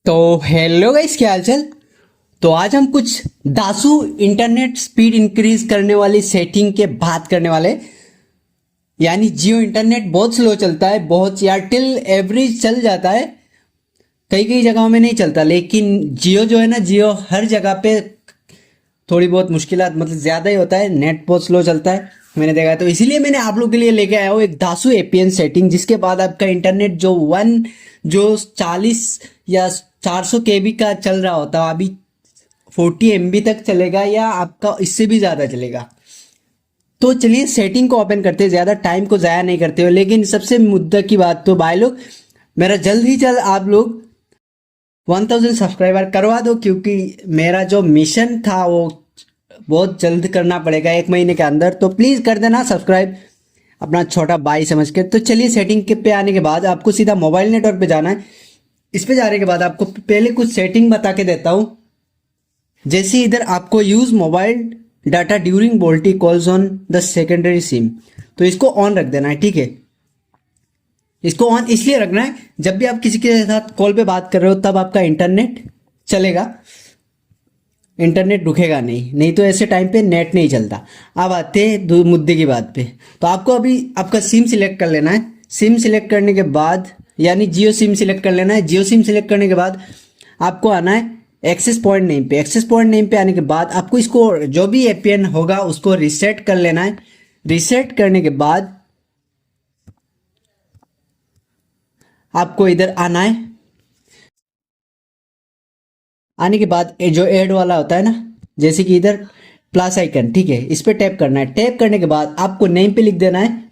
तो hello guys, क्या हालचाल। तो आज हम कुछ दासू इंटरनेट स्पीड इंक्रीज करने वाली सेटिंग के बात करने वाले। यानी जियो इंटरनेट बहुत स्लो चलता है, बहुत एयरटेल एवरेज चल जाता है, कई कई जगहों में नहीं चलता, लेकिन जियो जो है ना, जियो हर जगह पे थोड़ी बहुत मुश्किलात मतलब ज़्यादा ही होता है, नेट बहुत स्लो चलता है मैंने देखा है। तो इसीलिए मैंने आप लोग के लिए लेके आया हूँ एक दासू एपीएन सेटिंग, जिसके बाद आपका इंटरनेट जो 40 या 400 केबी का चल रहा होता है, अभी 40 एमबी तक चलेगा या आपका इससे भी ज़्यादा चलेगा। तो चलिए सेटिंग को ओपन करते हैं, ज़्यादा टाइम को ज़ाया नहीं करते हुए। लेकिन सबसे मुद्दा की बात, तो भाई लोग मेरा जल्द ही जल्द आप लोग 1000 सब्सक्राइबर करवा दो, क्योंकि मेरा जो मिशन था वो बहुत जल्द करना पड़ेगा, 1 महीने के अंदर। तो प्लीज़ कर देना सब्सक्राइब, अपना छोटा भाई समझ के। तो चलिए सेटिंग के पे आने के बाद आपको सीधा मोबाइल नेटवर्क पे जाना है। इस पे जाने के बाद आपको पहले कुछ सेटिंग बता के देता हूँ। जैसे इधर आपको use mobile data during VoLTE calls on the secondary SIM, तो इसको ऑन रख देना है, ठीक है। इसको ऑन इसलिए रखना है, जब भी आप किसी के साथ कॉल पे बात कर रहे हो तब आपका इंटरनेट चलेगा, इंटरनेट रुकेगा नहीं तो ऐसे टाइम पे नेट नहीं चलता। अब आते हैं मुद्दे की बात पे। तो आपको अभी आपका सिम सिलेक्ट कर लेना है। सिम सिलेक्ट करने के बाद, यानी जियो सिम सिलेक्ट कर लेना है। जियो सिम सिलेक्ट करने के बाद आपको आना है एक्सेस पॉइंट नेम पे। एक्सेस पॉइंट नेम पे आने के बाद आपको इसको जो भी एपीएन होगा उसको रिसेट कर लेना है। रिसेट करने के बाद आपको इधर आना है। आने के बाद जो ऐड वाला होता है ना, जैसे कि इधर प्लस आइकन, ठीक है, इस पे टैप करना है। टैप करने के बाद आपको नेम पे लिख देना है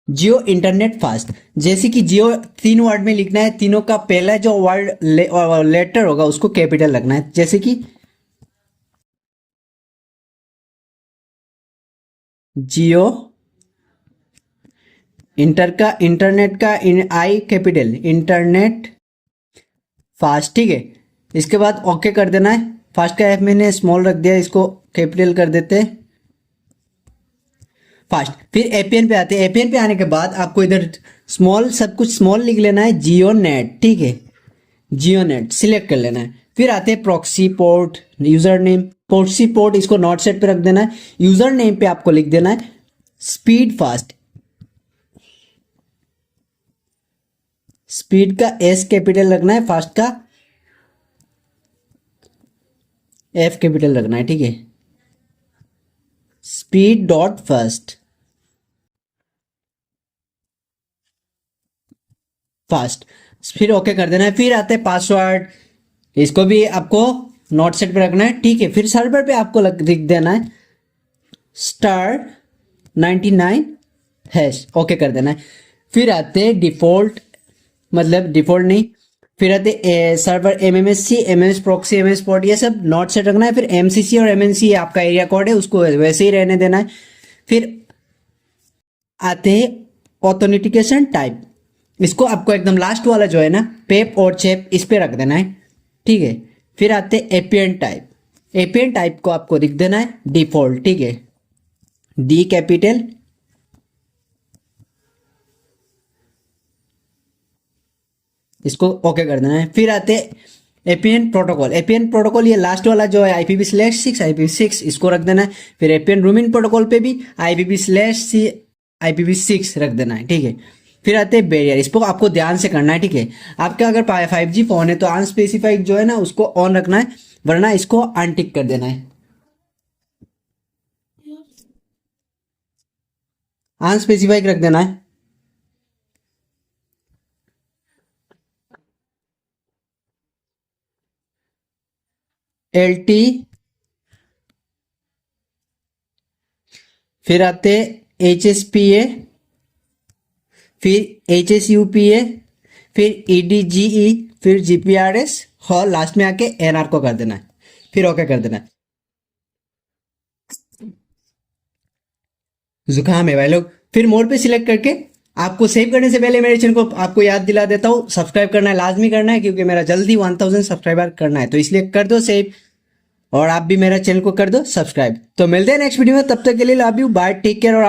जियो इंटरनेट फास्ट। जैसे कि जियो 3 वर्ड में लिखना है, तीनों का पहला जो वर्ड लेटर होगा उसको कैपिटल रखना है। जैसे कि जियो इंटरनेट का आई कैपिटल, इंटरनेट फास्ट, ठीक है। इसके बाद ओके कर देना है। फास्ट का एफ मैंने स्मॉल रख दिया, इसको कैपिटल कर देते हैं, फास्ट। फिर एपीएन पे आते हैं। एपीएन पे आने के बाद आपको इधर स्मॉल, सब कुछ स्मॉल लिख लेना है, जियो नेट, ठीक है, जियो नेट सिलेक्ट कर लेना है। फिर आते हैं proxy port, user name, proxy port इसको नॉट सेट पे रख देना है। यूजर नेम पे आपको लिख देना है स्पीड फास्ट। स्पीड का एस कैपिटल रखना है, फास्ट का एफ कैपिटल रखना है, ठीक है। स्पीड डॉट फास्ट, फास्ट, फिर ओके कर देना है। फिर आते हैं पासवर्ड, इसको भी आपको नोट सेट पे रखना है, ठीक है। फिर सर्वर पे आपको लिख देना है *99#, ओके कर देना है। फिर आते हैं डिफॉल्ट, मतलब डिफॉल्ट नहीं, फिर आते server MMSC, MMS proxy, MMS port, ये सब नोट सेट रखना है। फिर एमसीसी और एमएनसी आपका एरिया कोड है, उसको वैसे ही रहने देना है। फिर आते हैं ऑथेंटिकेशन टाइप, इसको आपको एकदम लास्ट वाला जो है ना, पेप और चेप, इस पे रख देना है, ठीक है। फिर आते हैं एपीएन टाइप। एपीएन टाइप को आपको लिख देना है डिफॉल्ट, ठीक है, डी कैपिटल। इसको ओके कर देना है। फिर आते एपीएन प्रोटोकॉल। एपीएन प्रोटोकॉल ये लास्ट वाला जो है IPv6, IPv6 इसको रख देना है। फिर एपीएन रूमिन प्रोटोकॉल पे भी IPv6 IPv6 रख देना है, ठीक है। फिर आते हैं बैरियर, इसको आपको ध्यान से करना है, ठीक है। आपका अगर 5G फोन है तो अनस्पेसिफाइड जो है ना उसको ऑन रखना है, वरना इसको अनटिक कर देना है। अनस्पेसिफाइड रख देना है। LT, फिर आते HSPA, फिर HSUPA, फिर EDGE, फिर GPRS, और लास्ट में आके NR को कर देना है। फिर ओके कर देना है। जुकाम है भाई लोग। फिर मोड पे सिलेक्ट करके आपको सेव करने से पहले मेरे चैनल को आपको याद दिला देता हूँ, सब्सक्राइब करना है, लाजमी करना है, क्योंकि मेरा जल्दी 1000 सब्सक्राइबर करना है, तो इसलिए कर दो सेव। और आप भी मेरा चैनल को कर दो सब्सक्राइब। तो मिलते हैं नेक्स्ट वीडियो में, तब तक के लिए love you, bye, take care. और